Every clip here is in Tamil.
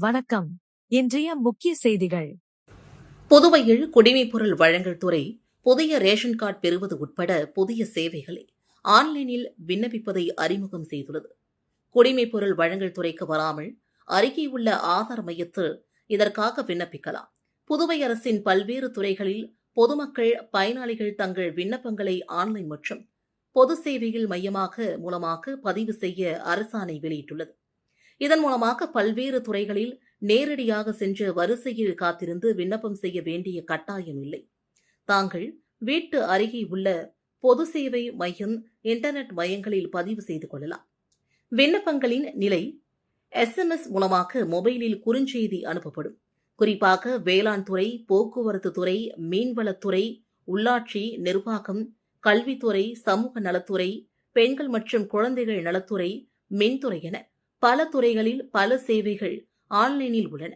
வணக்கம். இன்றைய முக்கிய செய்திகள். புதுவையில் குடிமைப்பொருள் வழங்கல் துறை புதிய ரேஷன் கார்டு பெறுவது உட்பட புதிய சேவைகளை ஆன்லைனில் விண்ணப்பிப்பதை அறிமுகம் செய்துள்ளது. குடிமைப்பொருள் வழங்கல் துறைக்கு வராமல் அருகே உள்ள ஆதார் மையத்தில் இதற்காக விண்ணப்பிக்கலாம். புதுவை அரசின் பல்வேறு துறைகளில் பொதுமக்கள் பயனாளிகள் தங்கள் விண்ணப்பங்களை ஆன்லைன் மற்றும் பொது சேவைகள் மூலமாக பதிவு செய்ய அரசாணை வெளியிட்டுள்ளது. இதன் மூலமாக பல்வேறு துறைகளில் நேரடியாக சென்று வரிசையில் காத்திருந்து விண்ணப்பம் செய்ய வேண்டிய கட்டாயம் இல்லை. தாங்கள் வீட்டு அருகே உள்ள பொது சேவை மையம், இன்டர்நெட் மையங்களில் பதிவு செய்து கொள்ளலாம். விண்ணப்பங்களின் நிலை SMS மூலமாக மொபைலில் குறுஞ்செய்தி அனுப்பப்படும். குறிப்பாக வேளாண் துறை, போக்குவரத்து துறை, மீன்வளத்துறை, உள்ளாட்சி நிர்வாகம், கல்வித்துறை, சமூக நலத்துறை, பெண்கள் மற்றும் குழந்தைகள் நலத்துறை, மின்துறை என பல துறைகளில் பல சேவைகள் ஆன்லைனில் உள்ளன.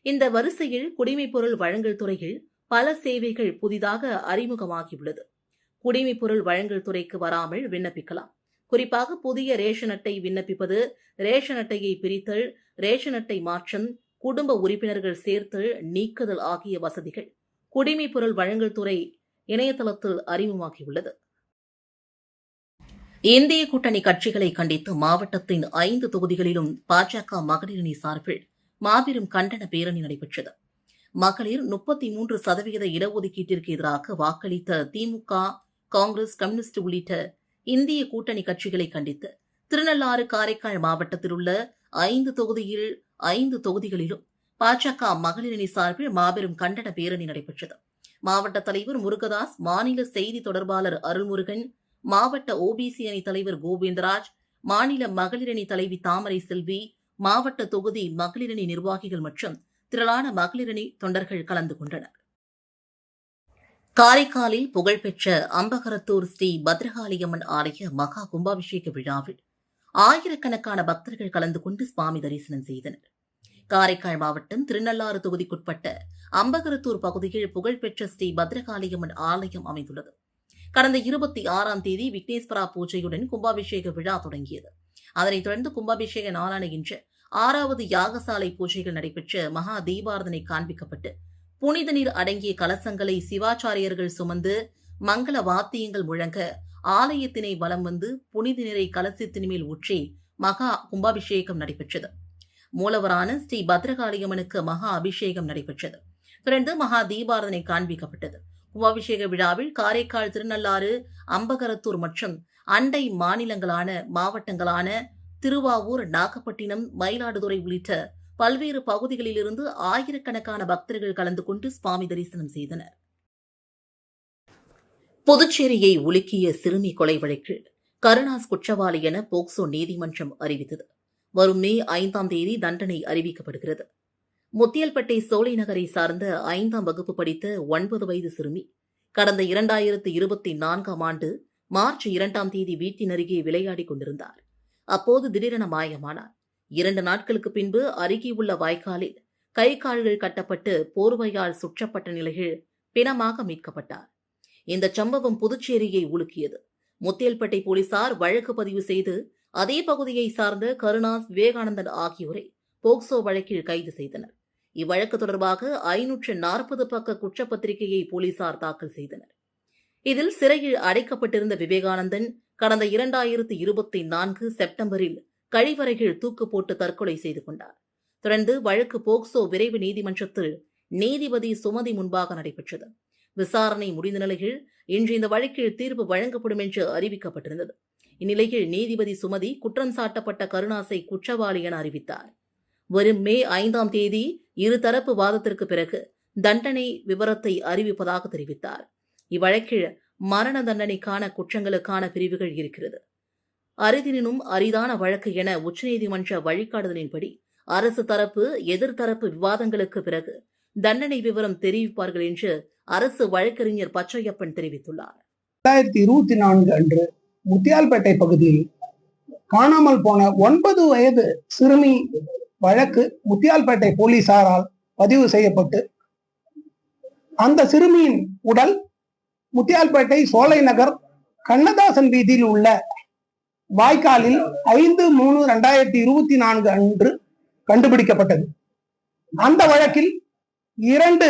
இந்த வரிசையில் குடிமைப்பொருள் வழங்கல் துறையில் பல சேவைகள் புதிதாக அறிமுகமாகியுள்ளது. குடிமைப்பொருள் வழங்கல் துறைக்கு வராமல் விண்ணப்பிக்கலாம். குறிப்பாக புதிய ரேஷன் அட்டை விண்ணப்பிப்பது, ரேஷன் அட்டையை பிரித்தல், ரேஷன் அட்டை மாற்றம், குடும்ப உறுப்பினர்கள் சேர்த்தல், நீக்குதல் ஆகிய வசதிகள் குடிமைப்பொருள் வழங்கல் துறை இணையதளத்தில் அறிமுகமாகியுள்ளது. இந்திய கூட்டணி கட்சிகளை கண்டித்து மாவட்டத்தின் 5 தொகுதிகளிலும் பாஜக மகளிரணி சார்பில் மாபெரும் கண்டன பேரணி நடைபெற்றது. மகளிர் 33% இடஒதுக்கீட்டிற்கு எதிராக வாக்களித்த திமுக, காங்கிரஸ், கம்யூனிஸ்ட் உள்ளிட்ட இந்திய கூட்டணி கட்சிகளை கண்டித்து திருநள்ளாறு, காரைக்கால் மாவட்டத்தில் உள்ள 5 தொகுதிகளிலும் பாஜக மகளிரணி சார்பில் மாபெரும் கண்டன பேரணி நடைபெற்றது. மாவட்ட தலைவர் முருகதாஸ், மாநில செய்தி தொடர்பாளர் அருள்முருகன், மாவட்ட OBC அணி தலைவர் கோவிந்தராஜ், மாநில மகளிரணி தலைவி தாமரை செல்வி, மாவட்ட தொகுதி மகளிரணி நிர்வாகிகள் மற்றும் திரளான மகளிரணி தொண்டர்கள் கலந்து கொண்டனர். காரைக்காலில் புகழ்பெற்ற அம்பகரத்தூர் ஸ்ரீ பத்ரகாளியம்மன் ஆலய மகா கும்பாபிஷேக விழாவில் ஆயிரக்கணக்கான பக்தர்கள் கலந்து கொண்டு சுவாமி தரிசனம் செய்தனர். காரைக்கால் மாவட்டம் திருநள்ளாறு தொகுதிக்குட்பட்ட அம்பகரத்தூர் பகுதியில் புகழ்பெற்ற ஸ்ரீ பத்ரகாளியம்மன் ஆலயம் அமைந்துள்ளது. கடந்த 26ஆம் தேதி விக்னேஸ்வரா பூஜையுடன் கும்பாபிஷேக விழா தொடங்கியது. அதனைத் தொடர்ந்து கும்பாபிஷேக நாளான இன்று 6வது யாகசாலை பூஜைகள் நடைபெற்று மகா தீபாரதனை காண்பிக்கப்பட்டு புனித நீர் அடங்கிய கலசங்களை சிவாச்சாரியர்கள் சுமந்து மங்கள வாத்தியங்கள் முழங்க ஆலயத்தினை வலம் வந்து புனித நீரை கலசத்தின் மேல் ஊற்றி மகா கும்பாபிஷேகம் நடைபெற்றது. மூலவரான ஸ்ரீ பத்ரகாளியம்மனுக்கு மகா அபிஷேகம் நடைபெற்றது. தொடர்ந்து மகா தீபாரதனை காண்பிக்கப்பட்டது. கும்பாபிஷேக விழாவில் காரைக்கால், திருநள்ளாறு, அம்பகரத்தூர் மற்றும் அண்டை மாவட்டங்களான திருவாவூர், நாகப்பட்டினம், மயிலாடுதுறை உள்ளிட்ட பல்வேறு பகுதிகளிலிருந்து ஆயிரக்கணக்கான பக்தர்கள் கலந்து கொண்டு சுவாமி தரிசனம் செய்தனர். புதுச்சேரியை உலுக்கிய சிறுமி கொலை வழக்கில் கருணாஸ் குற்றவாளி என போக்சோ நீதிமன்றம் அறிவித்தது. வரும் மே 5ஆம் தேதி தண்டனை அறிவிக்கப்படுகிறது. முத்தியல்பேட்டை சோலை நகரை சார்ந்த 5ஆம் வகுப்பு படித்த 9 வயது சிறுமி கடந்த 2024ஆம் ஆண்டு மார்ச் 2ஆம் தேதி வீட்டின் அருகே விளையாடிக் கொண்டிருந்தார். அப்போது திடீரென மாயமானார். 2 நாட்களுக்கு பின்பு அருகே உள்ள வாய்க்காலில் கை கால்கள் கட்டப்பட்டு போர்வையால் சுற்றப்பட்ட நிலையில் பிணமாக மீட்கப்பட்டார். இந்த சம்பவம் புதுச்சேரியை உலுக்கியது. முத்தியல்பேட்டை போலீசார் வழக்கு பதிவு செய்து அதே பகுதியை சார்ந்த கருணாஸ், விவேகானந்தன் ஆகியோரை போக்சோ வழக்கில் கைது செய்தனர். இவ்வழக்கு தொடர்பாக 540 பக்க குற்றப்பத்திரிகையை போலீசார் தாக்கல் செய்தனர். இதில் சிறையில் அடைக்கப்பட்டிருந்த விவேகானந்தன் கடந்த 2024 செப்டம்பரில் கழிவறையில் தூக்கு போட்டு தற்கொலை செய்து கொண்டார். தொடர்ந்து வழக்கு போக்சோ விரைவு நீதிமன்றத்தில் நீதிபதி சுமதி முன்பாக நடைபெற்றது. விசாரணை முடிந்த நிலையில் இன்று இந்த வழக்கில் தீர்ப்பு வழங்கப்படும் என்று அறிவிக்கப்பட்டிருந்தது. இந்நிலையில் நீதிபதி சுமதி குற்றம் சாட்டப்பட்ட கருணாஸை குற்றவாளி என அறிவித்தார். வரும் மே 5ஆம் தேதி இருதரப்பு வாதத்திற்கு பிறகு தண்டனை விவரத்தை அறிவிப்பதாக தெரிவித்தார். இவ்வழக்கில் மரண தண்டனைக்கான குற்றங்களுக்கான பிரிவுகள் இருக்கிறது. அரிதினும் அரிதான வழக்கு என உச்சநீதிமன்ற வழிகாட்டுதலின்படி அரசு தரப்பு, எதிர்த்தரப்பு விவாதங்களுக்கு பிறகு தண்டனை விவரம் தெரிவிப்பார்கள் என்று அரசு வழக்கறிஞர் பச்சையப்பன் தெரிவித்துள்ளார். 2024 அன்று முத்தியால்பேட்டை பகுதியில் காணாமல் போன 9 வயது சிறுமி வழக்கு முத்தியால்பேட்டை போலீசாரால் பதிவு செய்யப்பட்டு அந்த சிறுமியின் உடல் முத்தியால்பேட்டை சோலை நகர் கண்ணதாசன் வீதியில் உள்ள வாய்க்காலில் 5/3/2024 அன்று கண்டுபிடிக்கப்பட்டது. அந்த வழக்கில் 2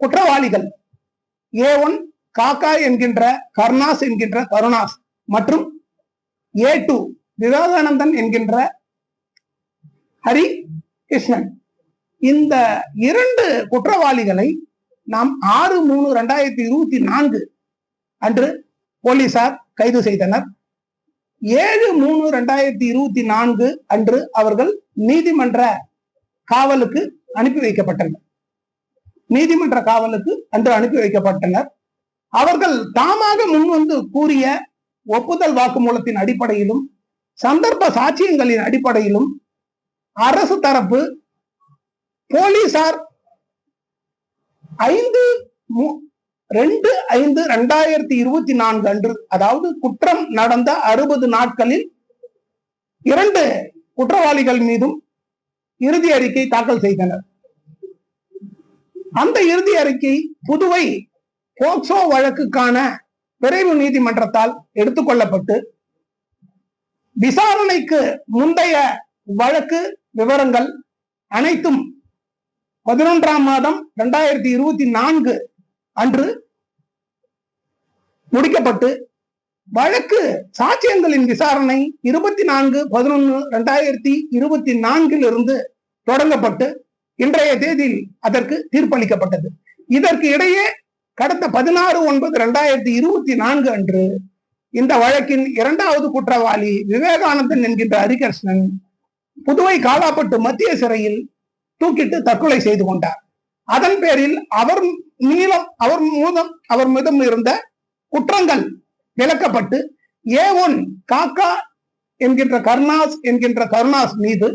குற்றவாளிகள் A1 காக்கா என்கின்ற கருணாஸ் என்கின்ற கருணாஸ் மற்றும் A2 விவேகானந்தன் என்கின்ற ஹரி கிருஷ்ணன், இந்த 2 குற்றவாளிகளை நாம் 6/3/2024 அன்று போலீசார் கைது செய்தனர். 7/3/2024 அன்று அவர்கள் நீதிமன்ற காவலுக்கு அனுப்பி வைக்கப்பட்டனர். நீதிமன்ற காவலுக்கு அன்று அனுப்பி வைக்கப்பட்டனர். அவர்கள் தாமாக முன்வந்து கூறிய ஒப்புதல் வாக்குமூலத்தின் அடிப்படையிலும் சந்தர்ப்ப சாட்சியங்களின் அடிப்படையிலும் அரசு தரப்பு போலீசார் 5/2/2024 அன்று, அதாவது குற்றம் நடந்த 60 நாட்களில் 2 குற்றவாளிகள் மீதும் இறுதி அறிக்கை தாக்கல் செய்தனர். அந்த இறுதி அறிக்கை புதுவை போக்சோ வழக்குக்கான விரைவு நீதிமன்றத்தால் எடுத்துக்கொள்ளப்பட்டு விசாரணைக்கு முந்தைய வழக்கு விவரங்கள் அனைத்தும் 11ஆம் மாதம் 2024 அன்று முடிக்கப்பட்டு வழக்கு சாட்சியங்களின் விசாரணை 24/11/2024 இருந்து தொடங்கப்பட்டு இன்றைய தேதியில் அதற்கு தீர்ப்பளிக்கப்பட்டது. இதற்கு இடையே கடந்த 16/9/2024 அன்று இந்த வழக்கின் 2வது குற்றவாளி விவேகானந்தன் என்கின்ற ஹரிகிருஷ்ணன் புதுவை காலாப்பட்டு மத்திய சிறையில் தூக்கிட்டு தற்கொலை செய்து கொண்டார். அதன் பேரில் அவர் மீதும் இருந்த குற்றங்கள் விளக்கப்பட்டு A1 காக்கா என்கின்ற கருணாஸ் மீது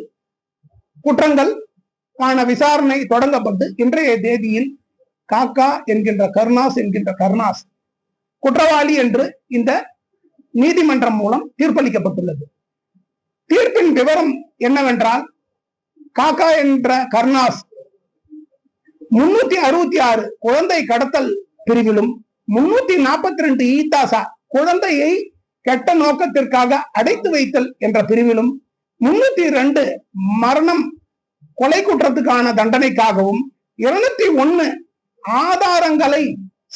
குற்றங்கள் விசாரணை தொடங்கப்பட்டு இன்றைய தேதியில் காக்கா என்கின்ற கருணாஸ் குற்றவாளி என்று இந்த நீதிமன்றம் மூலம் தீர்ப்பளிக்கப்பட்டுள்ளது. தீர்ப்பின் விவரம் என்னவென்றால், காக்கா என்ற கருணாஸ் 366 குழந்தை கடத்தல் பிரிவிலும் 342 ஈத்தாசா குழந்தையை கெட்ட நோக்கத்திற்காக அடைத்து வைத்தல் என்ற பிரிவிலும் 302 மரணம் கொலை குற்றத்துக்கான தண்டனைக்காகவும் 201 ஆதாரங்களை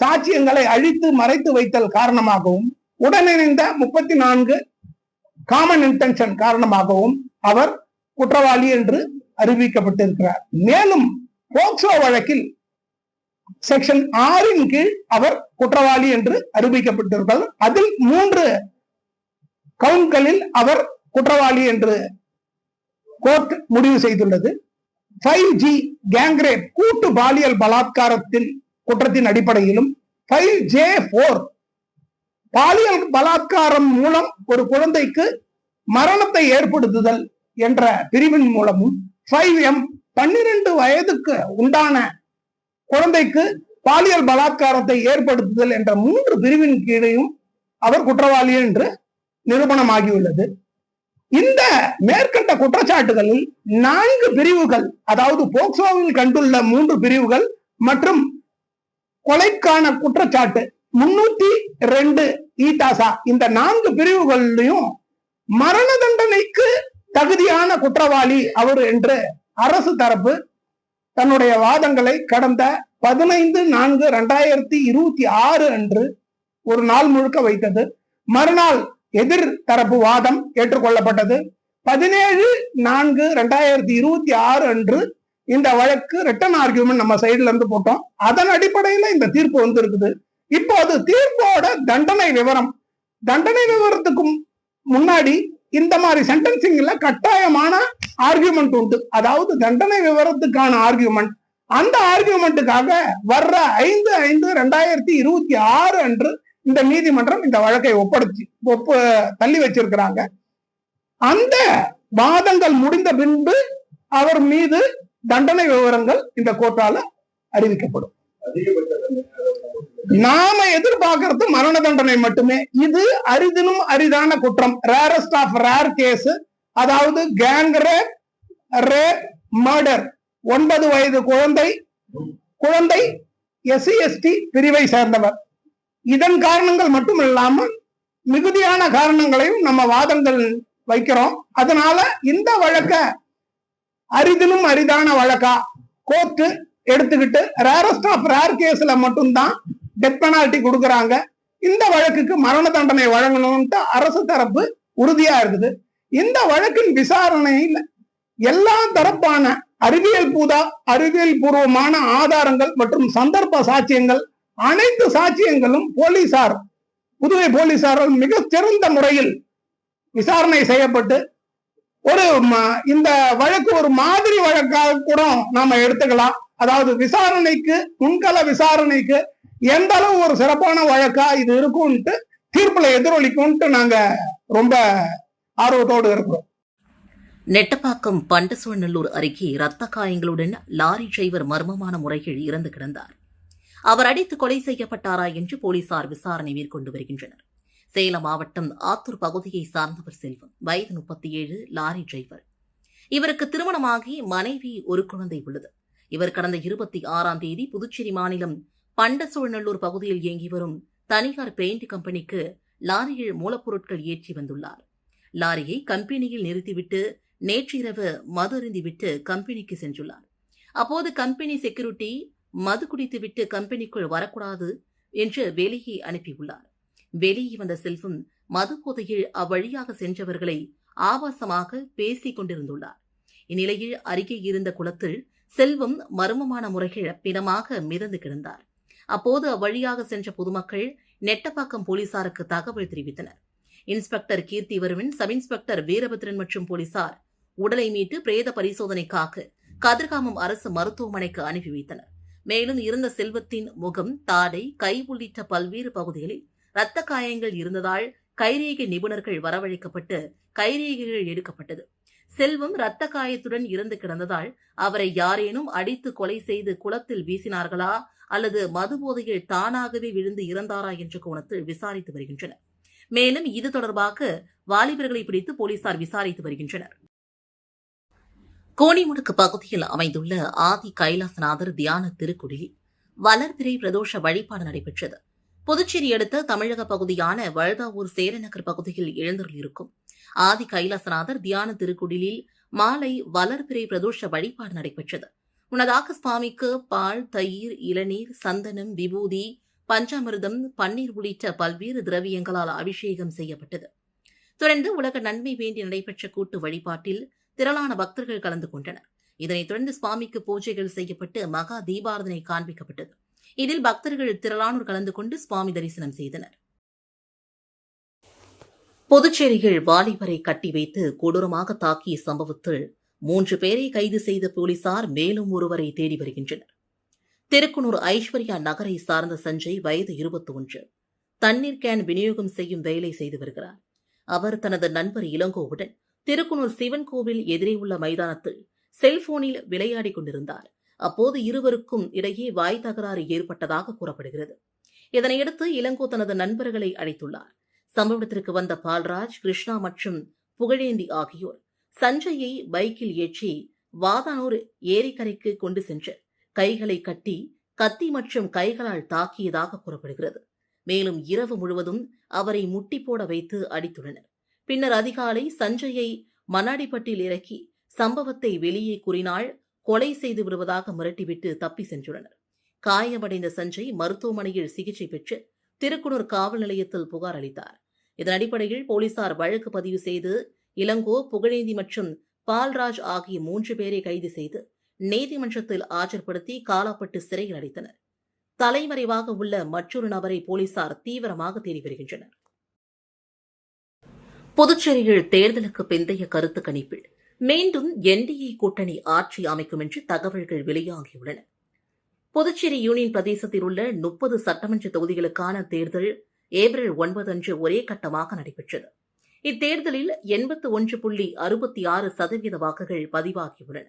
சாட்சியங்களை அழித்து மறைத்து வைத்தல் காரணமாகவும் உடனிணைந்த 34 காமன் இன்டென்ஷன் காரணமாகவும் அவர் குற்றவாளி என்று அறிவிக்கப்பட்டிருக்கிறார். மேலும் போக்சோ வழக்கில் செக்ஷன் 6 கீழ் அவர் குற்றவாளி என்று அறிவிக்கப்பட்டிருக்கிறார். அதில் 3 கவுண்ட்களில் அவர் குற்றவாளி என்று கோர்ட் முடிவு செய்துள்ளது. 5G கேங்ரேப் கூட்டு பாலியல் பலாத்காரத்தின் குற்றத்தின் அடிப்படையிலும் 5J4 பாலியல் பலாத்காரம் மூலம் ஒரு குழந்தைக்கு மரணத்தை ஏற்படுத்துதல் என்ற பிரிவின் மூலமும் 5M 12 வயதுக்கு உண்டான குழந்தைக்கு பாலியல் பலாத்காரத்தை ஏற்படுத்துதல் என்ற 3 பிரிவின் கீழையும் அவர் குற்றவாளி என்று நிரூபணமாகியுள்ளது. இந்த மேற்கண்ட குற்றச்சாட்டுகளில் 4 பிரிவுகள், அதாவது போக்சோவில் கண்டுள்ள 3 பிரிவுகள் மற்றும் கொலைக்கான குற்றச்சாட்டு 302 ஈட்டாசா, இந்த 4 பிரிவுகளிலும் மரண தண்டனைக்கு தகுதியான குற்றவாளி அவர் என்று அரசு தரப்பு தன்னுடைய வாதங்களை கடந்த 15/4/2026 அன்று ஒரு நாள் முழுக்க வைத்தது. மறுநாள் எதிர் தரப்பு வாதம் ஏற்றுக்கொள்ளப்பட்டது. 17/4/2026 அன்று இந்த வழக்கு ரிட்டன் ஆர்கியூமெண்ட் நம்ம சைடுல இருந்து போட்டோம். அதன் அடிப்படையில இந்த தீர்ப்பு வந்திருக்குது. இப்போது தீர்ப்போட தண்டனை விவரத்துக்கு முன்னாடி இந்த மாதிரி சென்டென்சிங்ல கட்டாயமான ஆர்கியூமெண்ட் உண்டு. அதாவது தண்டனை விவரத்துக்கான ஆர்கியூமெண்ட். அந்த ஆர்கியூமெண்ட்டுக்காக வர்ற 5/5/2026 அன்று இந்த நீதிமன்றம் இந்த வழக்கை தள்ளி வச்சிருக்கிறாங்க. அந்த வாதங்கள் முடிந்த பின்பு அவர் மீது தண்டனை விவரங்கள் இந்த கோர்ட்டால அறிவிக்கப்படும். நாம எதிர்பார்க்கறது மரண தண்டனை மட்டுமே. இது அரிதினும் அரிதான குற்றம், ரேரஸ்ட் ஆஃப் ரேர் கேஸ். அதாவது கேங் ரேப், மர்டர். 9 வயது குழந்தை SC/ST பிரிவை சேர்ந்தவர். இதன் காரணங்கள் மட்டும் இல்லாமல் மிகுதியான காரணங்களையும் நம்ம வாதங்கள் வைக்கிறோம். அதனால இந்த வழக்க அரிதிலும் அரிதான வழக்கா கோர்ட்டு எடுத்துக்கிட்டு ரேரஸ்ட் ஆஃப் ரேர் கேஸ்ல மட்டும்தான் டெத் பெனால்டி கொடுக்கறாங்க. இந்த வழக்குக்கு மரண தண்டனை வழங்கணும்ட்டு அரசு தரப்பு உறுதியா இருக்குது. இந்த வழக்கின் விசாரணையில் எல்லா தரப்பான அறிவியல் பூர்வமான ஆதாரங்கள் மற்றும் சந்தர்ப்ப சாட்சியங்கள் அனைத்து சாட்சியங்களும் புதுவை போலீசாரால் மிக சிறந்த முறையில் விசாரணை செய்யப்பட்டு இந்த வழக்கு ஒரு மாதிரி வழக்காக கூட நாம எடுத்துக்கலாம். அதாவது முன்கள விசாரணைக்கு எந்த அளவு ஒரு சிறப்பான வழக்கா இது இருக்கும்ட்டு தீர்ப்புல எதிரொலிக்கும்ட்டு நாங்க ரொம்ப ஆர்வத்தோடு இருக்கிறோம். நெட்டப்பாக்கம் பண்டசோழநல்லூர் அருகே இரத்த காயங்களுடன் லாரி டிரைவர் மர்மமான முறையில் இறந்து கிடந்தார். அவர் அடித்து கொலை செய்யப்பட்டாரா என்று போலீசார் விசாரணை மேற்கொண்டு வருகின்றனர். சேலம் மாவட்டம் ஆத்தூர் பகுதியை சார்ந்தவர் செல்வம், வயது 37, லாரி டிரைவர். இவருக்கு திருமணமாகி மனைவி, ஒரு குழந்தை உள்ளது. இவர் கடந்த 26ஆம் தேதி புதுச்சேரி மாநிலம் பண்டசோழநல்லூர் பகுதியில் இயங்கி வரும் தனியார் பெயிண்ட் கம்பெனிக்கு லாரியில் மூலப்பொருட்கள் ஏற்றி வந்துள்ளார். லாரியை கம்பெனியில் நிறுத்திவிட்டு நேற்றிரவு மது அருந்திவிட்டு கம்பெனிக்கு சென்றுள்ளார். அப்போது கம்பெனி செக்யூரிட்டி மது குடித்துவிட்டு கம்பெனிக்குள் வரக்கூடாது என்று வெளியே அனுப்பியுள்ளார். வெளியே வந்த செல்வம் மது போதையில் அவ்வழியாக சென்றவர்களை ஆபாசமாக பேசிக் கொண்டிருந்துள்ளார். இந்நிலையில் அருகே இருந்த குளத்தில் செல்வம் மர்மமான முறையில் பிணமாக மிதந்து கிடந்தார். அப்போது அவ்வழியாக சென்ற பொதுமக்கள் நெட்டப்பாக்கம் போலீசாருக்கு தகவல் தெரிவித்தனர். Inspector Keerthivarman, sub inspector Veerabhadran மற்றும் போலீசார் உடலை மீட்டு பிரேத பரிசோதனைக்காக கதிர்காமம் அரசு மருத்துவமனைக்கு அனுப்பி வைத்தனர். மேலும் இருந்த செல்வத்தின் முகம், தாடை, கை உள்ளிட்ட பல்வேறு பகுதிகளில் இரத்த காயங்கள் இருந்ததால் கைரேகை நிபுணர்கள் வரவழைக்கப்பட்டு கைரேகைகள் எடுக்கப்பட்டது. செல்வம் இரத்த காயத்துடன் இறந்து கிடந்ததால் அவரை யாரேனும் அடித்து கொலை செய்து குளத்தில் வீசினார்களா அல்லது மது போதையில் தானாகவே விழுந்து இறந்தாரா என்ற கோணத்தில் விசாரித்து வருகின்றனர். மேலும் இது தொடர்பாக வாலிபர்களை பிடித்து போலீசார் விசாரித்து வருகின்றனர். கோணிமுடுக்கு பகுதியில் அமைந்துள்ள ஆதி கைலாசநாதர் தியான திருக்குடிலில் வளர்பிறை பிரதோஷ வழிபாடு நடைபெற்றது. புதுச்சேரி அடுத்த தமிழக பகுதியான வழுதாவூர் சேரநகர் பகுதியில் எழுந்தருளிருக்கும் ஆதி கைலாசநாதர் தியான திருக்குடிலில் மாலை வளர்பிறை பிரதோஷ வழிபாடு நடைபெற்றது. முன்னதாக சுவாமிக்கு பால், தயிர், இளநீர், சந்தனம், விபூதி, பஞ்சாமிர்தம், பன்னீர் உள்ளிட்ட பல்வேறு திரவியங்களால் அபிஷேகம் செய்யப்பட்டது. தொடர்ந்து உலக நன்மை வேண்டி நடைபெற்ற கூட்டு வழிபாட்டில் திரளான பக்தர்கள் கலந்து கொண்டனர். இதனைத் தொடர்ந்து சுவாமிக்கு பூஜைகள் செய்யப்பட்டு மகா தீபாரதனை காண்பிக்கப்பட்டது. இதில் பக்தர்கள் திரளானோர் கலந்து கொண்டு சுவாமி தரிசனம் செய்தனர். புதுச்சேரியில் வாலிபரை கட்டி வைத்து கொடூரமாக தாக்கிய சம்பவத்தில் 3 பேரை கைது செய்த போலீசார் மேலும் ஒருவரை தேடி வருகின்றனர். திருக்குனூர் ஐஸ்வர்யா நகரை சார்ந்த சஞ்சய், வயது 21, தண்ணீர் கேன் விநியோகம் செய்யும் வேலை செய்து வருகிறார். அவர் தனது நண்பர் இளங்கோவுடன் திருக்குனூர் சிவன் கோவில் எதிரே உள்ள மைதானத்தில் செல்போனில் விளையாடிக் கொண்டிருந்தார். அப்போது இருவருக்கும் இடையே வாய் தகராறு ஏற்பட்டதாக கூறப்படுகிறது. இதனையடுத்து இளங்கோ தனது நண்பர்களை அழைத்துள்ளார். சம்பவத்திற்கு வந்த பால்ராஜ், கிருஷ்ணா மற்றும் புகழேந்தி ஆகியோர் சஞ்சயை பைக்கில் ஏற்றி வாதானூர் ஏரிக்கரைக்கு கொண்டு சென்று கைகளை கட்டி கத்தி மற்றும் கைகளால் தாக்கியதாக கூறப்படுகிறது. மேலும் இரவு முழுவதும் அவரை முட்டி போட வைத்து அடித்துள்ளனர். பின்னர் அதிகாலை சஞ்சயை மண்ணாடிப்பட்டில் இறக்கி சம்பவத்தை வெளியே கூறினால் கொலை செய்து விடுவதாக மிரட்டிவிட்டு தப்பி சென்றுள்ளனர். காயமடைந்த சஞ்சய் மருத்துவமனையில் சிகிச்சை பெற்று திருக்குனூர் காவல் நிலையத்தில் புகார் அளித்தார். இதன் அடிப்படையில் போலீசார் வழக்கு பதிவு செய்து இளங்கோ, புகழேந்தி மற்றும் பால்ராஜ் ஆகிய 3 பேரை கைது செய்து நீதிமன்றத்தில் ஆஜர்படுத்தி காலாப்பட்டு சிறையில் அடைத்தனர். தலைமறைவாக உள்ள மற்றொரு நபரை போலீசார் தீவிரமாக தேடி வருகின்றனர். புதுச்சேரியில் தேர்தலுக்கு பிந்தைய கருத்து கணிப்பில் மீண்டும் என்டிஏ கூட்டணி ஆட்சி அமைக்கும் என்று தகவல்கள் வெளியாகியுள்ளன. புதுச்சேரி யூனியன் பிரதேசத்தில் உள்ள 30 சட்டமன்ற தொகுதிகளுக்கான தேர்தல் ஏப்ரல் 9 அன்று ஒரே கட்டமாக நடைபெற்றது. இத்தேர்தலில் 81.66% வாக்குகள் பதிவாகியுள்ளன.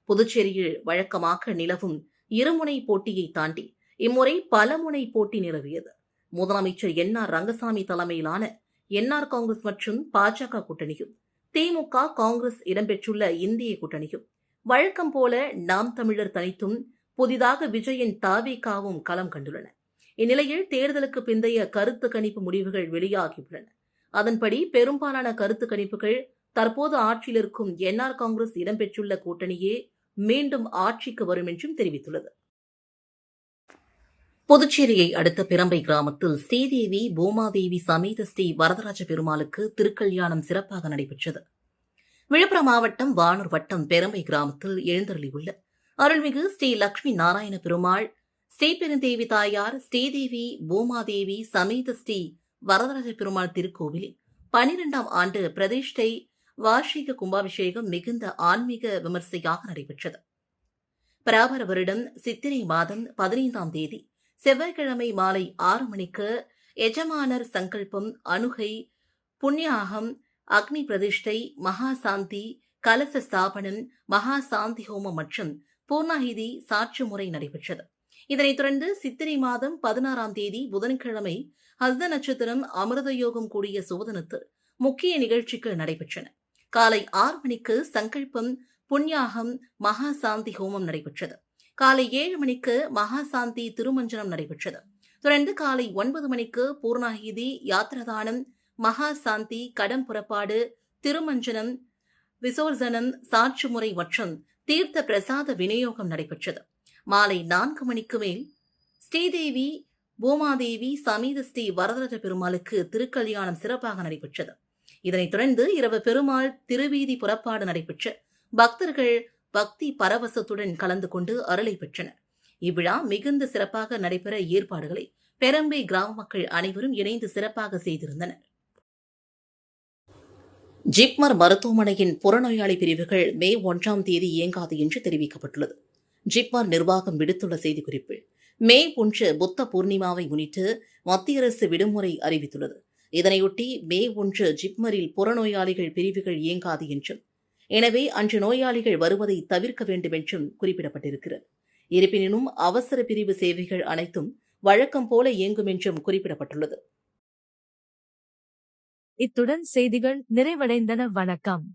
புதுச்சேரியில் வழக்கமாக நிலவும் இருமுனை போட்டியை தாண்டி இம்முறை பலமுனை போட்டி நிலவியது. முதலமைச்சர் NR ரங்கசாமி தலைமையிலான NR காங்கிரஸ் மற்றும் பாஜக கூட்டணியும், திமுக, காங்கிரஸ் இடம்பெற்றுள்ள இந்திய கூட்டணியும், வழக்கம் போல நாம் தமிழர் தனித்தும் புதிதாக விஜயின் தாவேகாவும் களம் கண்டுள்ளன. இந்நிலையில் தேர்தலுக்கு பிந்தைய கருத்து கணிப்பு முடிவுகள் வெளியாகியுள்ளன. அதன்படி பெரும்பாலான கருத்து கணிப்புகள் தற்போது ஆட்சியில் இருக்கும் என்ஆர் காங்கிரஸ் இடம்பெற்றுள்ள கூட்டணியே மீண்டும் ஆட்சிக்கு வரும் என்றும் தெரிவித்துள்ளது. புதுச்சேரியை அடுத்த பிரம்பை கிராமத்தில் ஸ்ரீதேவி பூமாதேவி சமேத ஸ்ரீ வரதராஜ பெருமாளுக்கு திருக்கல்யாணம் சிறப்பாக நடைபெற்றது. விழுப்புரம் மாவட்டம் வானூர் வட்டம் பெரம்பை கிராமத்தில் எழுந்தருளியுள்ள அருள்மிகு ஸ்ரீ லட்சுமி நாராயண பெருமாள், ஸ்ரீபெருந்தேவி தாயார், ஸ்ரீதேவி பூமாதேவி சமேத ஸ்ரீ வரதராஜ பெருமாள் திருக்கோவிலில் 12ஆம் ஆண்டு பிரதிஷ்டை வார்ஷிக கும்பாபிஷேகம் மிகுந்த ஆன்மீக விமர்சையாக நடைபெற்றது. பராபர வருடம் சித்திரை மாதம் 15ஆம் தேதி செவ்வாய்க்கிழமை மாலை 6 மணிக்கு எஜமானர் சங்கல்பம், அனுகை, புண்ணியாகம், அக்னி பிரதிஷ்டை, மகாசாந்தி, கலச ஸ்தாபனம், மகாசாந்தி ஹோமம் மற்றும் பூர்ணாகிதி சாட்சி முறை நடைபெற்றது. இதனைத் தொடர்ந்து சித்திரை மாதம் 16ஆம் தேதி புதன்கிழமை ஹஸ்த நட்சத்திரம் அமிர்த யோகம் கூடிய சோதனத்தில் முக்கிய நிகழ்ச்சிகள் நடைபெற்றன. காலை 6 மணிக்கு சங்கல்பம், புண்ணியாகம், மகாசாந்தி ஹோமம் நடைபெற்றது. காலை 7 மணிக்கு மகாசாந்தி திருமஞ்சனம் நடைபெற்றது. தொடர்ந்து காலை 9 மணிக்கு பூர்ணாகிதி, யாத்திரதானம், மகாசாந்தி, கடம் புறப்பாடு, திருமஞ்சனம், விசோர்சனம், சாட்சி முறை மற்றும் தீர்த்த பிரசாத விநியோகம் நடைபெற்றது. மாலை 4 மணிக்கு மேல் ஸ்ரீதேவி பூமாதேவி சமேத ஸ்ரீ வரதராஜ பெருமாளுக்கு திருக்கல்யாணம் சிறப்பாக நடைபெற்றது. இதனைத் தொடர்ந்து இரவு பெருமாள் திருவீதி புறப்பாடு நடைபெற்று பக்தர்கள் பக்தி பரவசத்துடன் கலந்து கொண்டு அருளை பெற்றனர். இவ்விழா மிகுந்த சிறப்பாக நடைபெற ஏற்பாடுகளை பெரம்பை கிராம மக்கள் அனைவரும் இணைந்து சிறப்பாக செய்திருந்தனர். ஜிப்மர் மருத்துவமனையின் புறநோயாளி பிரிவுகள் மே 1ஆம் தேதி இயங்காது என்று தெரிவிக்கப்பட்டுள்ளது. ஜிப்மர் நிர்வாகம் விடுத்துள்ள செய்திக்குறிப்பில் மே 1 புத்த பூர்ணிமாவை முன்னிட்டு மத்திய அரசு விடுமுறை அறிவித்துள்ளது. இதனையொட்டி மே 1 ஜிப்மரில் புறநோயாளிகள் பிரிவுகள் இயங்காது என்றும், எனவே அன்று நோயாளிகள் வருவதை தவிர்க்க வேண்டும் என்றும் குறிப்பிடப்பட்டிருக்கிறது. இருப்பினும் அவசர பிரிவு சேவைகள் அனைத்தும் வழக்கம் போல இயங்கும் என்றும் குறிப்பிடப்பட்டுள்ளது. இத்துடன் செய்திகள் நிறைவடைந்தன. வணக்கம்.